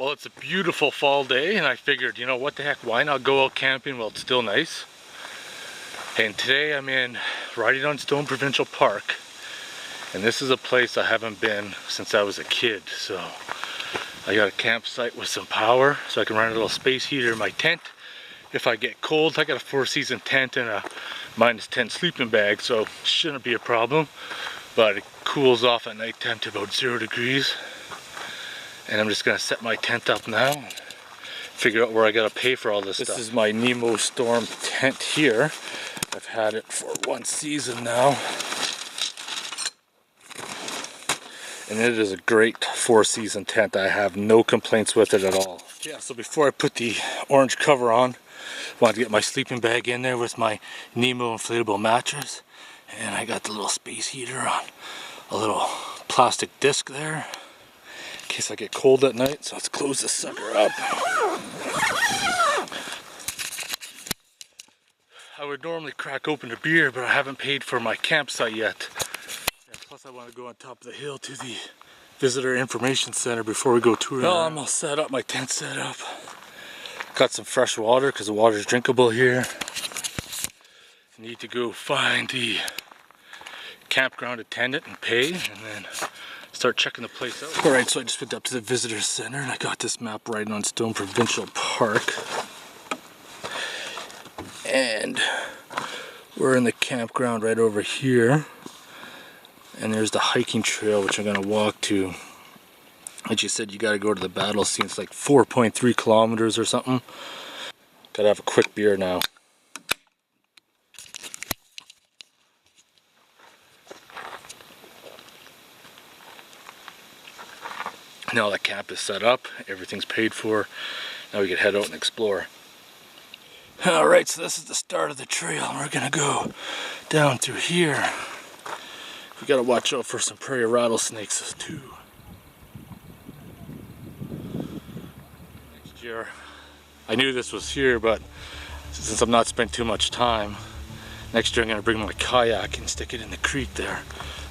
Well, it's a beautiful fall day, and I figured, you know what the heck, why not go out camping while it's still nice? And today I'm riding on Stone Provincial Park, and this is a place I haven't been since I was a kid. So I got a campsite with some power, so I can run a little space heater in my tent if I get cold. I got a 4-season tent and a -10 sleeping bag, so shouldn't be a problem. But it cools off at night time to about 0 degrees. And I'm just gonna set my tent up now and figure out where I gotta pay for all this stuff. This is my Nemo Storm tent here. I've had it for 1 season now. And it is a great 4-season tent. I have no complaints with it at all. Yeah, so before I put the orange cover on, I wanted to get my sleeping bag in there with my Nemo inflatable mattress. And I got the little space heater on a little plastic disc there, in case I get cold at night. So let's close this sucker up. I would normally crack open a beer, but I haven't paid for my campsite yet. And plus I want to go on top of the hill to the visitor information center before we go touring. Well, I'm all set up, my tent's set up. Got some fresh water because the water is drinkable here. Need to go find the campground attendant and pay, and then start checking the place out. Alright, so I just went up to the visitor center and I got this map right on Stone Provincial Park. And we're in the campground right over here. And there's the hiking trail, which I'm going to walk to. Like you said, you got to go to the battle scene. It's like 4.3 kilometers or something. Gotta have a quick beer now. Now the camp is set up, everything's paid for. Now we can head out and explore. Alright, so this is the start of the trail. We're gonna go down through here. We gotta watch out for some prairie rattlesnakes too. Next year, I knew this was here, but since I've not spent too much time, next year I'm gonna bring my kayak and stick it in the creek there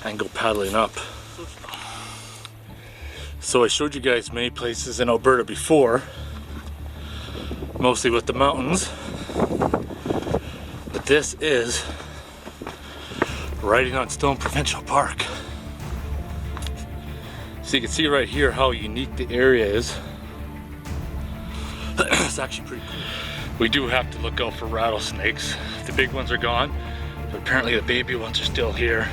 and go paddling up. So I showed you guys many places in Alberta before, mostly with the mountains, but this is riding on Stone Provincial Park. So you can see right here how unique the area is. It's actually pretty cool. We do have to look out for rattlesnakes. The big ones are gone, but apparently the baby ones are still here.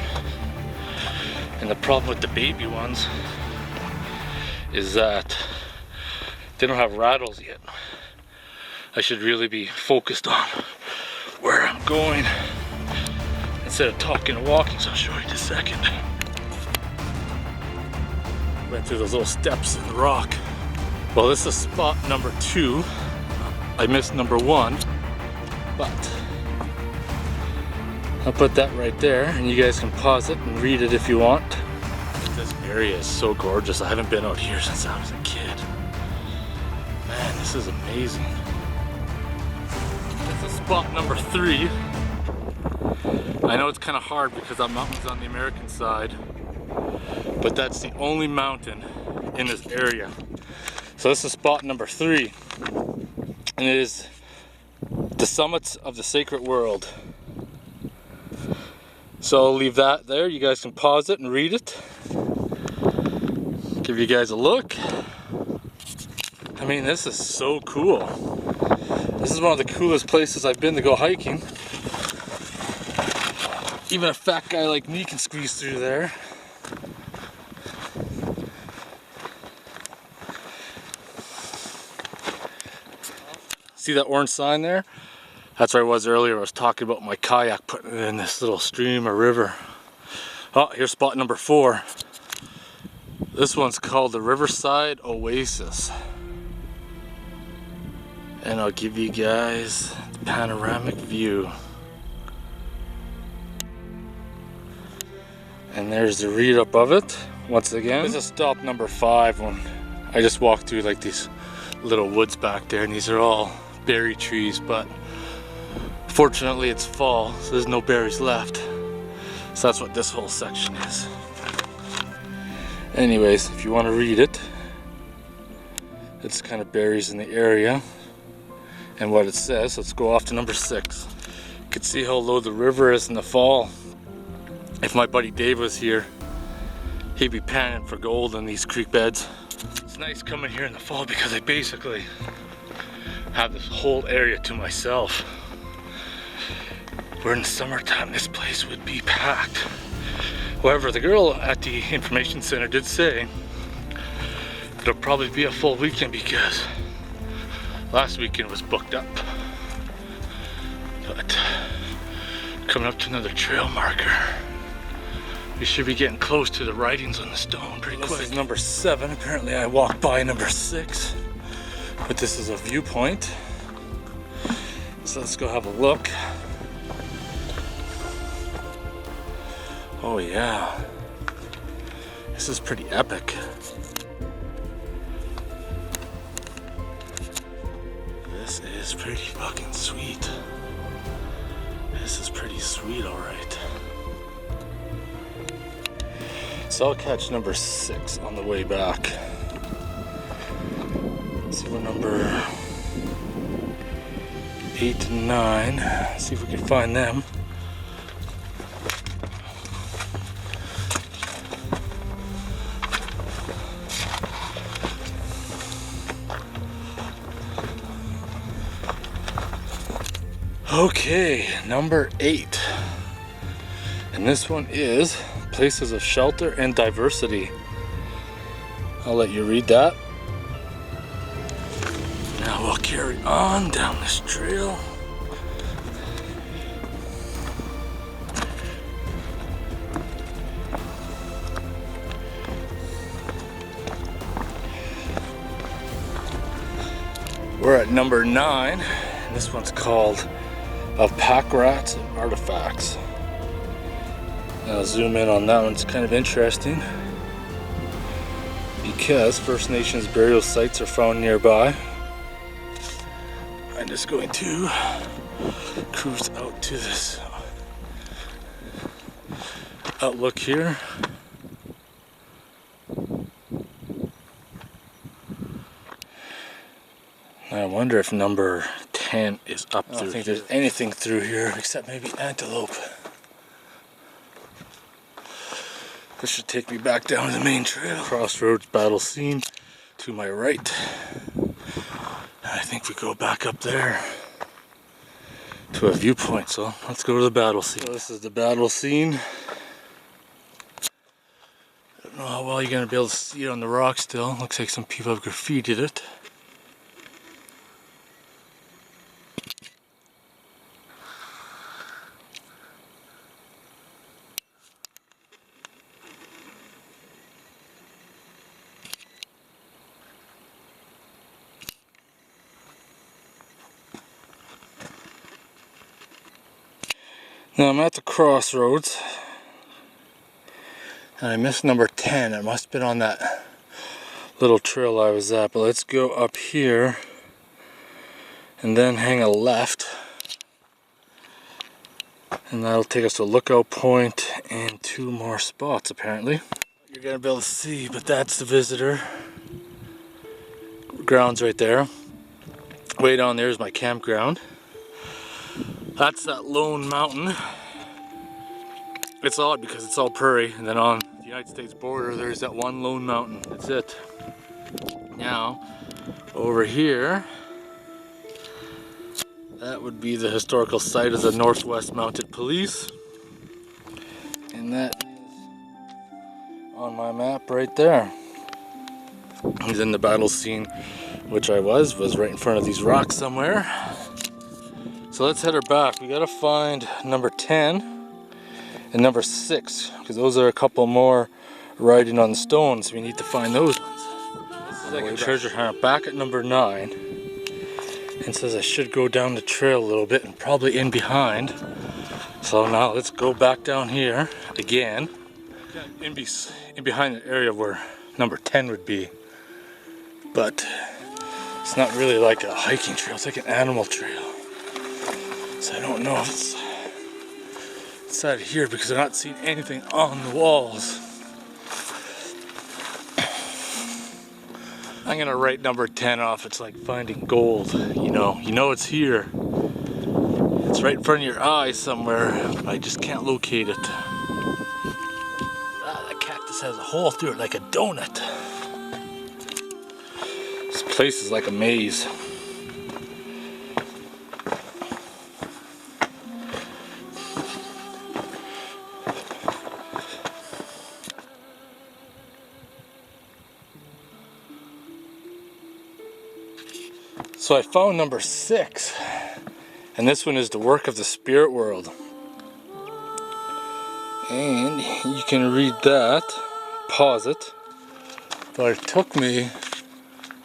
And the problem with the baby ones is that they don't have rattles yet. I should really be focused on where I'm going instead of talking and walking, so I'll show you in a second. Went through those little steps in the rock. Well, this is spot number 2. I missed number 1, but I'll put that right there and you guys can pause it and read it if you want. This area is so gorgeous. I haven't been out here since I was a kid. Man, this is amazing. This is spot number 3. I know it's kind of hard because that mountain's on the American side, but that's the only mountain in this area. So this is spot number 3, and it is the summits of the sacred world. So I'll leave that there. You guys can pause it and read it. Give you guys a look. I mean, this is so cool. This is one of the coolest places I've been to go hiking. Even a fat guy like me can squeeze through there. See that orange sign there? That's where I was earlier. I was talking about my kayak, putting it in this little stream or river. Oh, here's spot number 4. This one's called the Riverside Oasis. And I'll give you guys the panoramic view. And there's the read up of it. Once again, this is stop number 5 when I just walked through like these little woods back there, and these are all berry trees, but fortunately it's fall, so there's no berries left. So that's what this whole section is. Anyways, if you want to read it, It's kind of berries in the area and what it says. Let's go off to number 6. You can see how low the river is in the fall. If my buddy Dave was here, he'd be panning for gold in these creek beds. It's nice coming here in the fall because I basically have this whole area to myself. Where in the summertime this place would be packed. However, the girl at the information center did say it'll probably be a full weekend because last weekend was booked up. But coming up to another trail marker. We should be getting close to the writings on the stone pretty quick. This is number 7. Apparently I walked by number 6. But this is a viewpoint. So let's go have a look. Oh yeah. This is pretty epic. This is pretty fucking sweet. This is pretty sweet, alright. So I'll catch number 6 on the way back. Let's see what number 8 and 9. See if we can find them. Okay, number 8. And this one is Places of Shelter and Diversity. I'll let you read that. Now we'll carry on down this trail. We're at number 9, and this one's called Of Pack Rats and Artifacts. I'll zoom in on that one. It's kind of interesting because First Nations burial sites are found nearby. I'm just going to cruise out to this outlook here. I wonder if number 10 is up through. I don't think there's anything through here except maybe antelope. This should take me back down to the main trail. Crossroads battle scene to my right. And I think we go back up there to a viewpoint. So let's go to the battle scene. So this is the battle scene. I don't know how well you're going to be able to see it on the rock still. Looks like some people have graffitied it. Now I'm at the crossroads and I missed number 10. It must have been on that little trail I was at, but let's go up here and then hang a left, and that'll take us to a lookout point and 2 more spots apparently. You're gonna be able to see, but that's the visitor grounds right there. Way down there is my campground. That's that lone mountain. It's odd because it's all prairie, and then on the United States border there's that one lone mountain. That's it. Now, over here, that would be the historical site of the Northwest Mounted Police. And that is on my map right there. And then the battle scene, which I was right in front of these rocks somewhere. So let's head her back. We gotta find number 10 and number 6, because those are a couple more writing on the stones. We need to find those ones. This is like a treasure hunt. Back at number 9, and says I should go down the trail a little bit and probably in behind. So now let's go back down here again, in behind the area where number 10 would be. But it's not really like a hiking trail, it's like an animal trail. So I don't know if it's inside here because I'm not seeing anything on the walls. I'm I'm gonna write number 10 off. It's like finding gold, you know it's here. It's right in front of your eye somewhere. I just can't locate it. Ah, that cactus has a hole through it like a donut. This place is like a maze. So I found number 6, and this one is the work of the spirit world. And you can read that, pause it, but it took me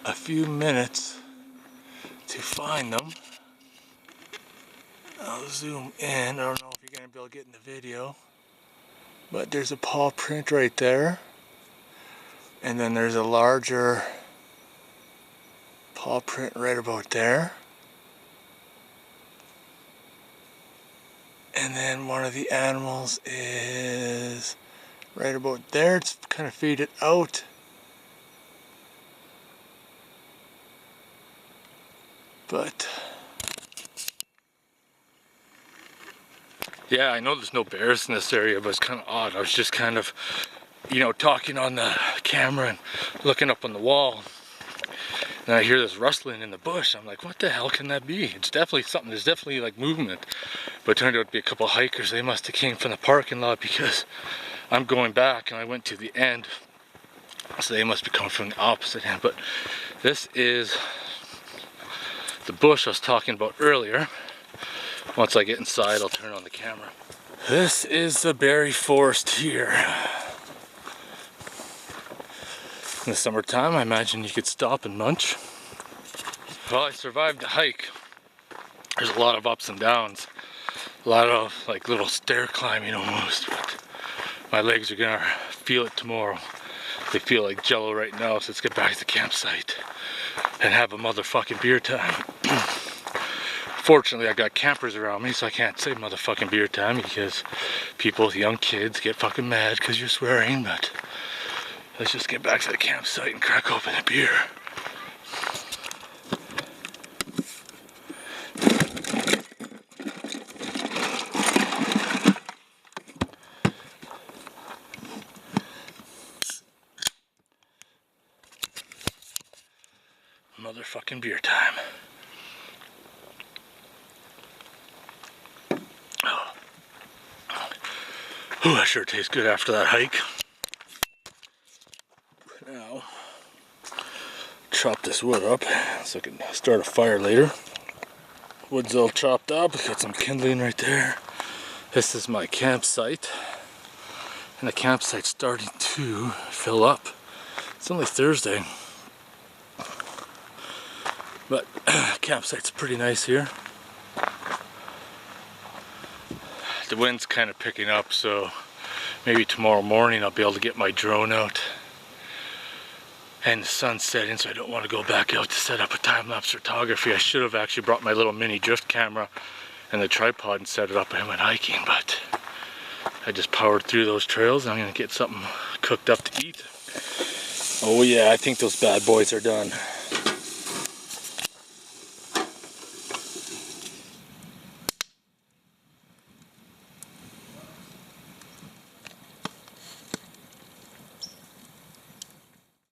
a few minutes to find them. I'll zoom in. I don't know if you're going to be able to get in the video, but there's a paw print right there, and then there's a larger paw print right about there, and then one of the animals is right about there. It's kind of faded out, but yeah, I know there's no bears in this area, but it's kind of odd. I was just kind of, talking on the camera and looking up on the wall, and I hear this rustling in the bush. I'm like, what the hell can that be? It's definitely something. There's definitely like movement. But it turned out to be a couple of hikers. They must have came from the parking lot, because I'm going back and I went to the end. So they must be coming from the opposite end. But this is the bush I was talking about earlier. Once I get inside, I'll turn on the camera. This is the berry forest here. In the summertime, I imagine you could stop and munch. Well, I survived the hike. There's a lot of ups and downs. A lot of like little stair climbing almost. But my legs are gonna feel it tomorrow. They feel like jello right now, so let's get back to the campsite and have a motherfucking beer time. Fortunately, I got campers around me, so I can't say motherfucking beer time, because people, young kids, get fucking mad because you're swearing. But let's just get back to the campsite and crack open a beer. Motherfucking beer time. Oh. Ooh, that sure tastes good after that hike. Now, chop this wood up so I can start a fire later. Wood's all chopped up. Got some kindling right there. This is my campsite, and the campsite's starting to fill up. It's only Thursday, but campsite's pretty nice here. The wind's kind of picking up, so maybe tomorrow morning I'll be able to get my drone out. And the sun's setting, so I don't want to go back out to set up a time-lapse photography. I should have actually brought my little mini drift camera and the tripod and set it up and went hiking, but I just powered through those trails, and I'm going to get something cooked up to eat. Oh yeah, I think those bad boys are done.